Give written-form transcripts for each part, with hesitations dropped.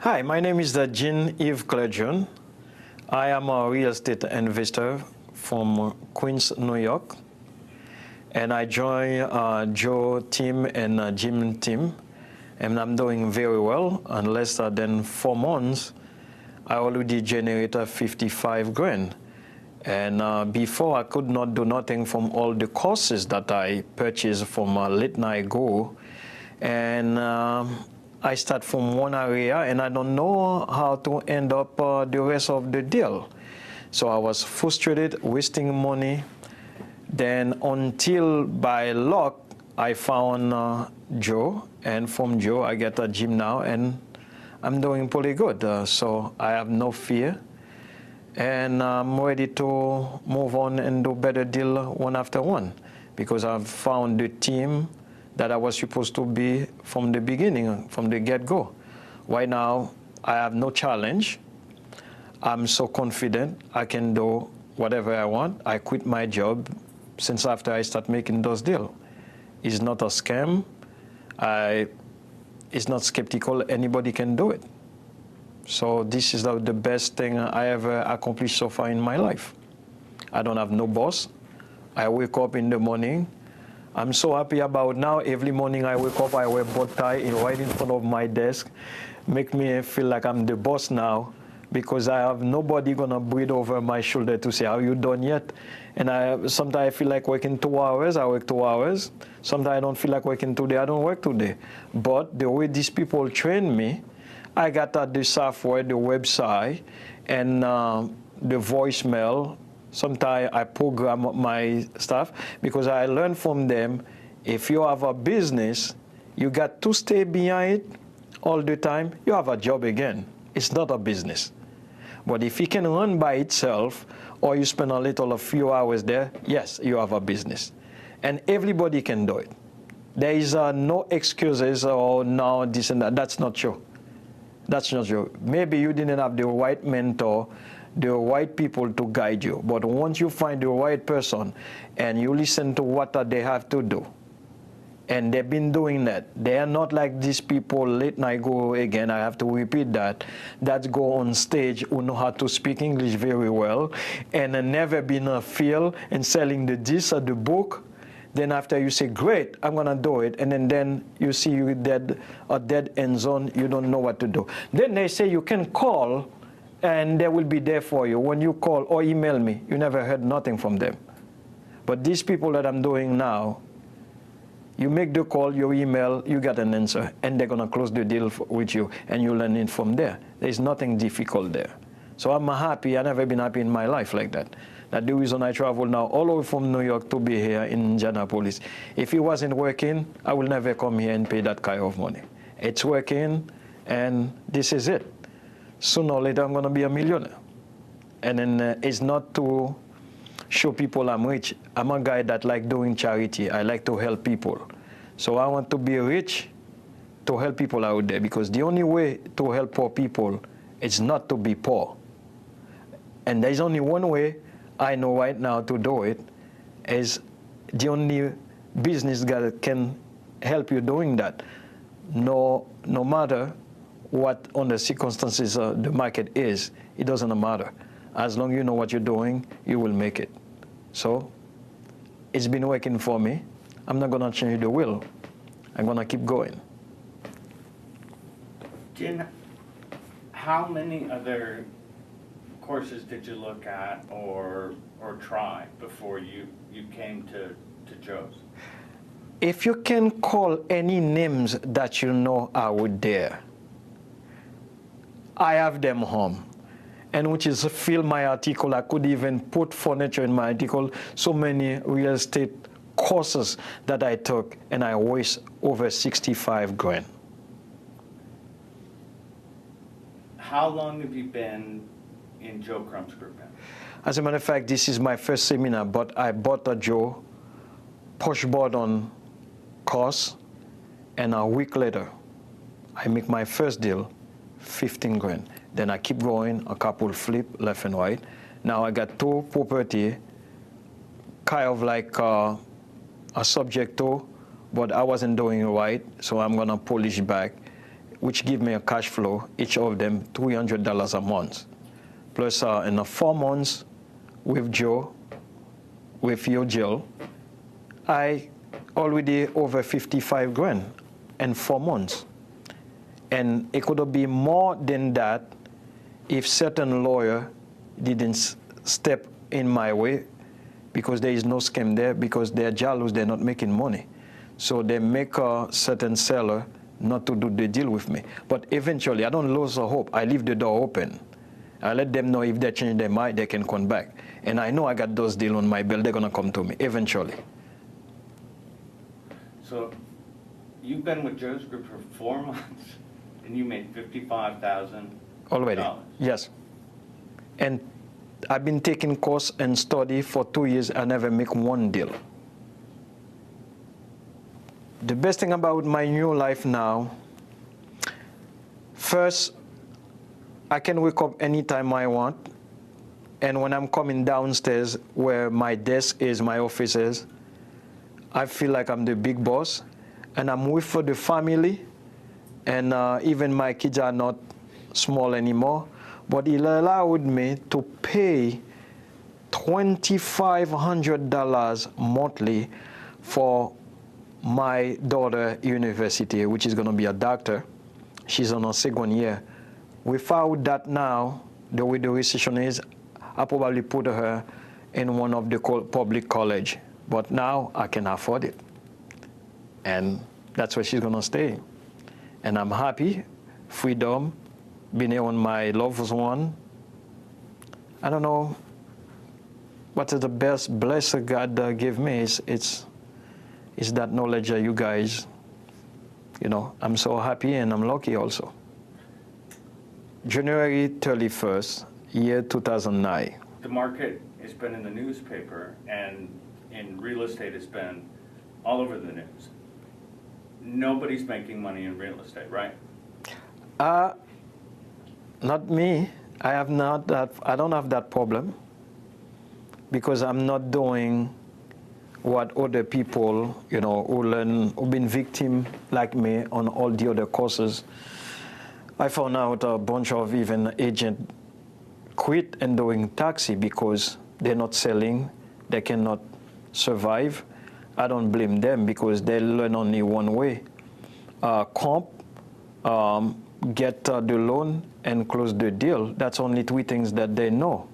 Hi, my name is Jean-Yves Clerjon. I am a real estate investor from Queens, New York. And I joined Joe team and Jim team. And I'm doing very well. In less than 4 months, I already generated 55 grand. And before, I could not do nothing from all the courses that I purchased from Late Night Go. And I start from one area, and I don't know how to end up the rest of the deal. So I was frustrated, wasting money. Then until by luck, I found Joe, and from Joe, I get a gym now, and I'm doing pretty good. So I have no fear, and I'm ready to move on and do better deal one after one, because I've found the team that I was supposed to be from the beginning, from the get-go. Right now, I have no challenge. I'm so confident I can do whatever I want. I quit my job since after I start making those deals. It's not a scam. It's not skeptical. Anybody can do it. So this is the best thing I ever accomplished so far in my life. I don't have no boss. I wake up in the morning. I'm so happy about now. Every morning I wake up, I wear bow tie right in front of my desk. Make me feel like I'm the boss now, because I have nobody gonna breathe over my shoulder to say, are you done yet? And sometimes I feel like working 2 hours, I work 2 hours. Sometimes I don't feel like working today, I don't work today. But the way these people train me, I got the software, the website, and the voicemail. Sometimes I program my stuff, because I learn from them, if you have a business, you got to stay behind it all the time, you have a job again. It's not a business. But if it can run by itself, or you spend a few hours there, yes, you have a business. And everybody can do it. There is no excuses or no this and that. That's not true. That's not true. Maybe you didn't have the right mentor, the right people to guide you. But once you find the right person and you listen to what they have to do, and they've been doing that. They are not like these people, Late Night Go again, I have to repeat that go on stage, who know how to speak English very well, and never been a field and selling the this or the book. Then after you say, great, I'm gonna do it, and then you see you a dead end zone, you don't know what to do. Then they say you can call, and they will be there for you. When you call or email me, you never heard nothing from them. But these people that I'm doing now, you make the call, you email, you get an answer, and they're gonna close the deal with you, and you learn it from there. There's nothing difficult there. So I'm happy. I've never been happy in my life like that. That's the reason I travel now all over from New York to be here in Indianapolis. If it wasn't working, I will never come here and pay that kind of money. It's working, and this is it. Sooner or later, I'm gonna be a millionaire. And then it's not to show people I'm rich. I'm a guy that like doing charity. I like to help people. So I want to be rich to help people out there, because the only way to help poor people is not to be poor. And there's only one way I know right now to do it, is the only business that can help you doing that. No matter what on the circumstances the market is, it doesn't matter. As long as you know what you're doing, you will make it. So it's been working for me. I'm not going to change the wheel. I'm going to keep going. Jim, how many other courses did you look at or try before you came to Joe's? If you can call any names that you know out there, I have them home. And which is fill my article. I could even put furniture in my article. So many real estate courses that I took, and I waste over 65 grand. How long have you been in Joe Crump's group now? As a matter of fact, this is my first seminar, but I bought a Joe pushboard on course, and a week later, I make my first deal, 15 grand. Then I keep going, a couple flip left and right. Now I got 2 property, kind of like a subject to, but I wasn't doing it right, so I'm gonna polish back. which give me a cash flow, each of them $300 a month. Plus in 4 months with Joe, with your Jill, I already over 55 grand in 4 months. And it could be more than that if certain lawyer didn't step in my way, because there is no scam there, because they're jealous, they're not making money. So they make a certain seller not to do the deal with me. But eventually, I don't lose hope. I leave the door open. I let them know if they change their mind, they can come back. And I know I got those deals on my bill, they're gonna come to me eventually. So you've been with Joe's Group for 4 months and you made $55,000 Already, yes. And I've been taking course and study for 2 years. I never make one deal. The best thing about my new life now, first, I can wake up anytime I want. And when I'm coming downstairs where my desk is, my office is, I feel like I'm the big boss. And I'm with for the family. And even my kids are not small anymore. But it allowed me to pay $2,500 monthly for my daughter university, which is going to be a doctor. She's on her 2nd year. Without that now, the way the recession is, I probably put her in one of the public college. But now I can afford it. And that's where she's going to stay. And I'm happy, freedom, being here on my loved one. I don't know what is the best blessing God gave me. It's that knowledge that you guys, you know, I'm so happy and I'm lucky also. January 31st, year 2009. The market has been in the newspaper and in real estate has been all over the news. Nobody's making money in real estate, right? Not me. I don't have that problem because I'm not doing what other people, you know, who've been victim like me on all the other courses. I found out a bunch of even agents quit and doing taxi because they're not selling, they cannot survive. I don't blame them because they learn only one way. Comp, get the loan and close the deal. That's only 3 things that they know.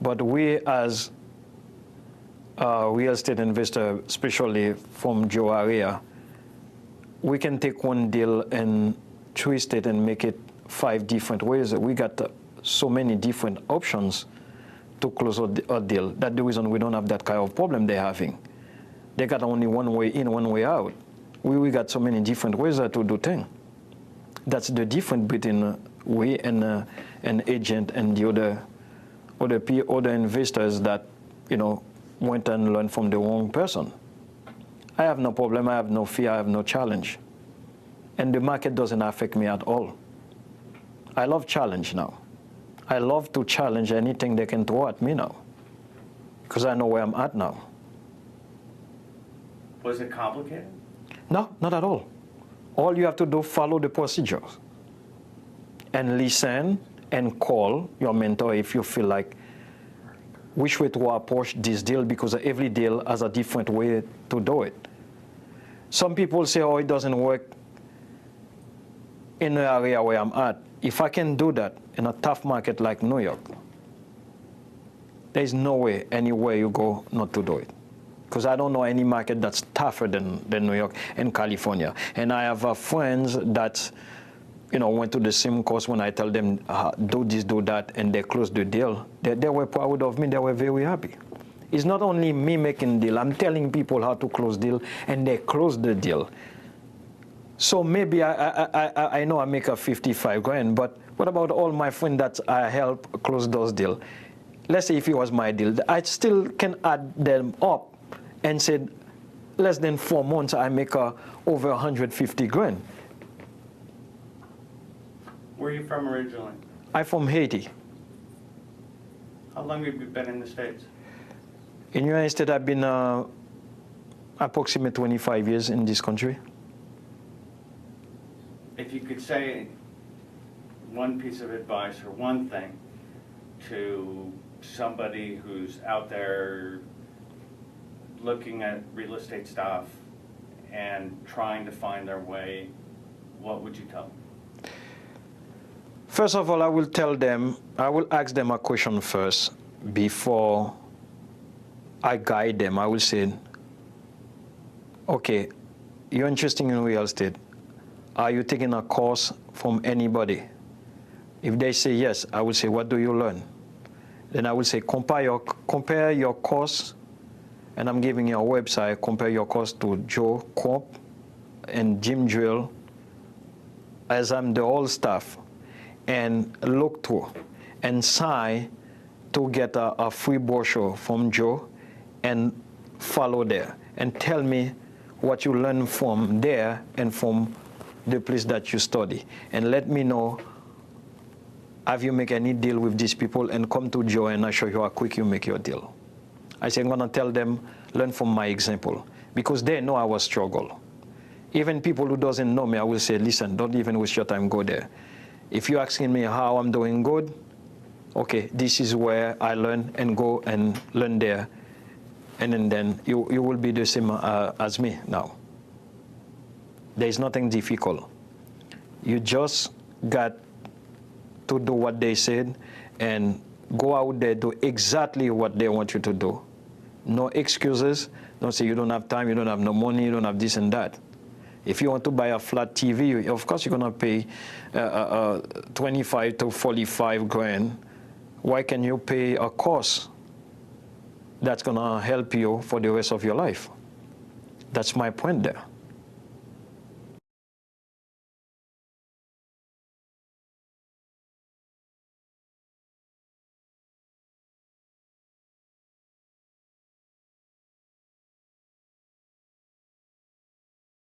But we as real estate investor, especially from Joe area, we can take one deal and twist it and make it 5 different ways. We got so many different options to close a deal. That's the reason we don't have that kind of problem they're having. They got only one way in, one way out. We got so many different ways to do things. That's the difference between we and an agent and the other investors that, you know, went and learned from the wrong person. I have no problem. I have no fear. I have no challenge. And the market doesn't affect me at all. I love challenge now. I love to challenge anything they can throw at me now because I know where I'm at now. Was it complicated? No, not at all. All you have to do, follow the procedures and listen and call your mentor if you feel like which way to approach this deal, because every deal has a different way to do it. Some people say, oh, it doesn't work in the area where I'm at. If I can do that in a tough market like New York, there's no way anywhere you go not to do it. Because I don't know any market that's tougher than New York and California. And I have friends that, you know, went to the same course. When I tell them, do this, do that, and they close the deal, they were proud of me. They were very happy. It's not only me making deal. I'm telling people how to close deal, and they close the deal. So maybe I know I make a 55 grand, but what about all my friends that I help close those deals? Let's say if it was my deal, I still can add them up and said, less than 4 months, I make over 150 grand. Where are you from originally? I'm from Haiti. How long have you been in the States? In the United States, I've been approximately 25 years in this country. if you could say one piece of advice or one thing to somebody who's out there looking at real estate stuff and trying to find their way, what would you tell them? First of all, I will ask them a question first before I guide them. I will say, okay, you're interested in real estate. Are you taking a course from anybody? If they say yes, I will say, what do you learn? Then I will say, compare your course, and I'm giving you a website, compare your course to Joe Crump and Jim Drill, as I'm the whole staff, and look through and sign to get a free brochure from Joe and follow there and tell me what you learn from there and from the place that you study, and let me know, have you make any deal with these people, and come to Joe and I show you how quick you make your deal. I say, I'm going to tell them, learn from my example, because they know our struggle. Even people who doesn't know me, I will say, listen, don't even waste your time, go there. If you're asking me how I'm doing good, okay, this is where I learn, and go and learn there. And then you will be the same as me now. There's nothing difficult. You just got to do what they said and go out there, do exactly what they want you to do. No excuses. Don't say you don't have time, you don't have no money, you don't have this and that. If you want to buy a flat TV, of course you're going to pay 25 to 45 grand. Why can you pay a course that's going to help you for the rest of your life? That's my point there.